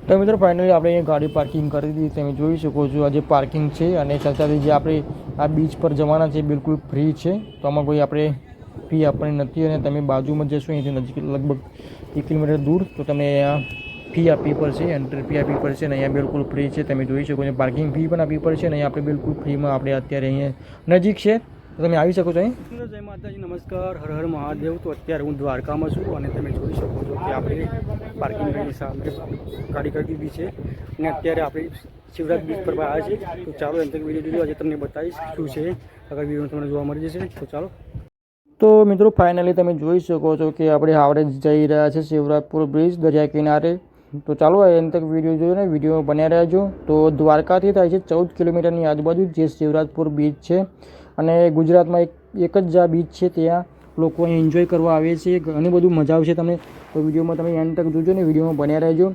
તો મિત્રો ફાઇનલી આપણે અહીંયા ગાડી પાર્કિંગ કરી દીધી. તમે જોઈ શકો છો આ જે પાર્કિંગ છે અને સાથે જે આપણે આ બીચ પર જવાના છે બિલકુલ ફ્રી છે. તો આમાં કોઈ આપણે ફી આપવાની નથી અને તમે બાજુમાં જશો અહીંથી નજીક લગભગ 1 કિલોમીટર દૂર તો તમને અહીંયા ફી આપવી પડશે, એન્ટ્રી ફી આપવી પડશે અને અહીંયા બિલકુલ ફ્રી છે. તમે જોઈ શકો છો પાર્કિંગ ફી પણ આપવી પડશે અને અહીંયા આપણે બિલકુલ ફ્રીમાં આપણે અત્યારે અહીંયા નજીક છે તો તમે આવી શકો છો અહીં. જય માતાજી, નમસ્કાર, હર હર મહાદેવ. તો અત્યારે હું દ્વારકામાં છું અને તમે જોઈ શકો છો કે આપણે પાર્કિંગની સામે ગાડી કરી દીધી છે અને અત્યારે આપણે શિવરાજ બીચ પર આવ્યા છે. તો ચાલો એમ તક વિડીયો જોજો, આજે તમને બતાવીશ શું છે, આગળ વિડીયો તમને જોવા મળી જશે. તો ચાલો. તો મિત્રો ફાઇનલી તમે જોઈ શકો છો કે આપણે હાવડે જઈ રહ્યા છે શિવરાજપુર બ્રિજ દરિયા કિનારે. તો ચાલો એમ તક વિડીયો જોયો ને વિડીયો બન્યા રહેજો. તો દ્વારકાથી થાય છે 14 કિલોમીટરની આજુબાજુ જે શિવરાજપુર બીચ છે અને ગુજરાતમાં એક જ આ બીચ છે. ત્યાં લોકો અહીં એન્જોય કરવા આવે છે, ઘણી બધું મજા આવશે તમને. તો વિડીયોમાં તમે એન્ડ તક જોજો ને વિડીયોમાં બન્યા રહેજો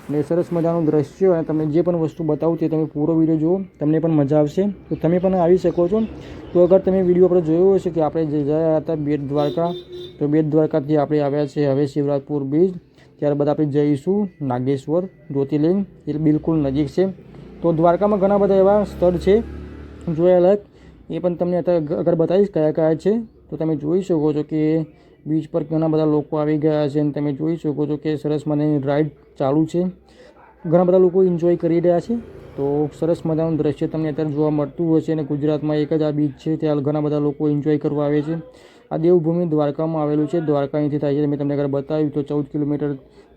અને સરસ મજાનું દ્રશ્ય અને તમને જે પણ વસ્તુ બતાવું તે તમે પૂરો વિડીયો જુઓ, તમને પણ મજા આવશે. તો તમે પણ આવી શકો છો. તો અગર તમે વિડીયો આપણે જોયો હશે કે આપણે જે ગયા હતા બેટ દ્વારકા, તો બેટ દ્વારકાથી આપણે આવ્યા છે હવે શિવરાજપુર બીચ. ત્યારબાદ આપણે જઈશું નાગેશ્વર જ્યોતિર્લિંગ, એ બિલકુલ નજીક છે. તો દ્વારકામાં ઘણા બધા એવા સ્થળ છે જોવાલાયક, એ પણ તમને અત્યારે આગળ બતાવીશ કયા કયા છે. તો તમે જોઈ શકો છો કે બીચ પર ઘણા બધા લોકો આવી ગયા છે અને તમે જોઈ શકો છો કે સરસ મજાની રાઈડ ચાલુ છે, ઘણા બધા લોકો એન્જોય કરી રહ્યા છે. તો સરસ મજાનું દ્રશ્ય તમને અત્યારે જોવા મળતું હશે અને ગુજરાતમાં એક જ આ બીચ છે, ત્યાં ઘણા બધા લોકો એન્જોય કરવા આવે છે. આ દેવભૂમિ દ્વારકામાં આવેલું છે. દ્વારકા અહીંથી થાય છે, મેં તમને આગળ બતાવ્યું તો 14 કિલોમીટર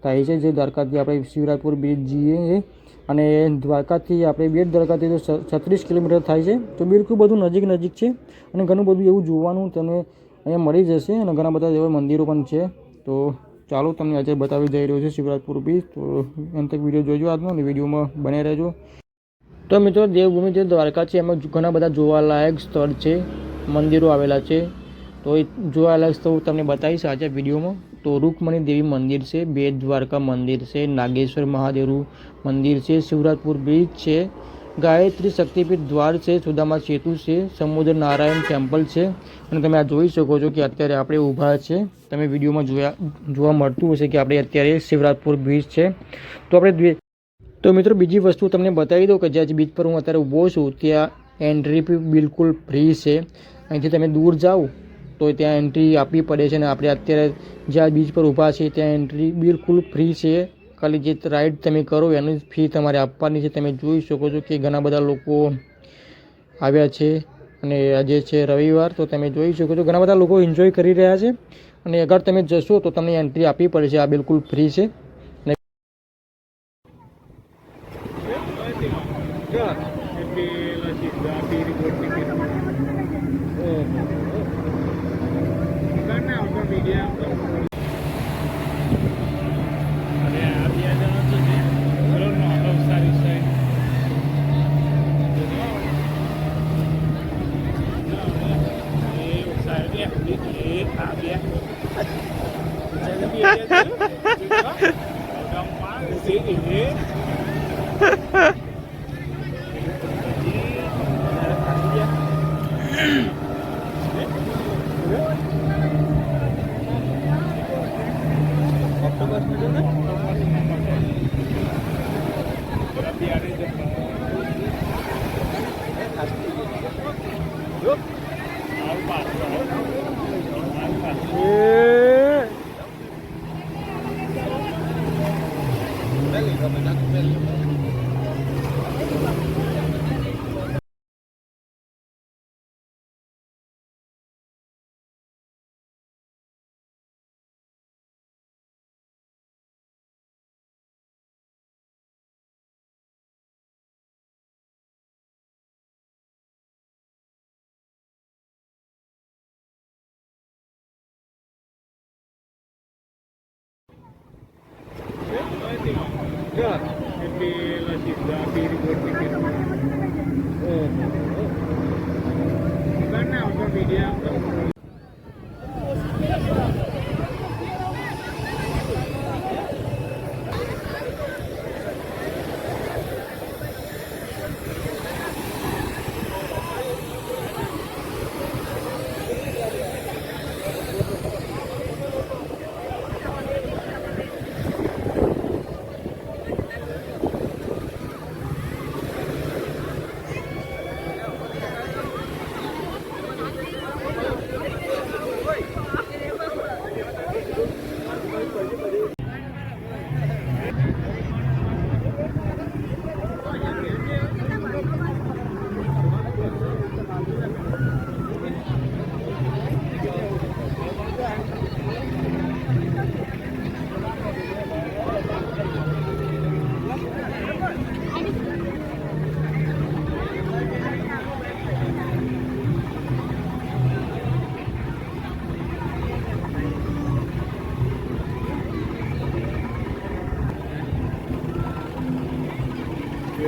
થાય છે જે દ્વારકાથી આપણે શિવરાજપુર બીચ જઈએ અને દ્વારકાથી આપણે બેટ દ્વારકાથી તો 36 કિલોમીટર થાય છે. તો બિલકુલ બધું નજીક છે અને ઘણું બધું એવું જોવાનું તમને અહીંયા મળી જશે અને ઘણા બધા એવા મંદિરો પણ છે. તો ચાલો તમને આજે બતાવી જઈ રહ્યો છે શિવરાજપુર બીચ. તો અંત તક વિડીયો જોજો આજનો અને વિડીયોમાં બને રહેજો. તો મિત્રો દેવભૂમિ જે દ્વારકા છે એમાં ઘણા બધા જોવાલાયક સ્થળ છે, મંદિરો આવેલા છે. તો એ જોવાલાયક સ્થળ તમને બતાવીશ આજે વિડીયોમાં. તો રૂકમણી દેવી મંદિર છે, બેટ દ્વારકા મંદિર છે, નાગેશ્વર મહાદેવનું મંદિર છે, શિવરાજપુર બ્રિજ છે, ગાયત્રી શક્તિપીઠ દ્વાર છે, સુદામા સેતુ છે, સમુદ્ર નારાયણ ટેમ્પલ છે અને તમે આ જોઈ શકો છો કે અત્યારે આપણે ઊભા છે. તમે વિડીયોમાં જોવા મળતું હશે કે આપણે અત્યારે શિવરાજપુર બીચ છે. તો મિત્રો બીજી વસ્તુ તમને બતાવી દઉં કે જ્યાં બીચ પર હું અત્યારે ઊભો છું ત્યાં એન્ટ્રી બિલકુલ ફ્રી છે. અહીંથી તમે દૂર જાઓ તો ત્યાં એન્ટ્રી આપવી પડે છે અને આપણે અત્યારે જ્યાં બીચ પર ઊભા છીએ ત્યાં એન્ટ્રી બિલકુલ ફ્રી છે. ખાલી જે રાઈડ તમે કરો એની ફી તમારે આપવાની છે. તમે જોઈ શકો છો કે ઘણા બધા લોકો આવ્યા છે અને આજે છે રવિવાર. તો તમે જોઈ શકો છો ઘણા બધા લોકો એન્જોય કરી રહ્યા છે અને અગર તમે જશો તો તમને એન્ટ્રી આપવી પડે છે. આ બિલકુલ ફ્રી છે.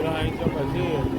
અહીં તો પછી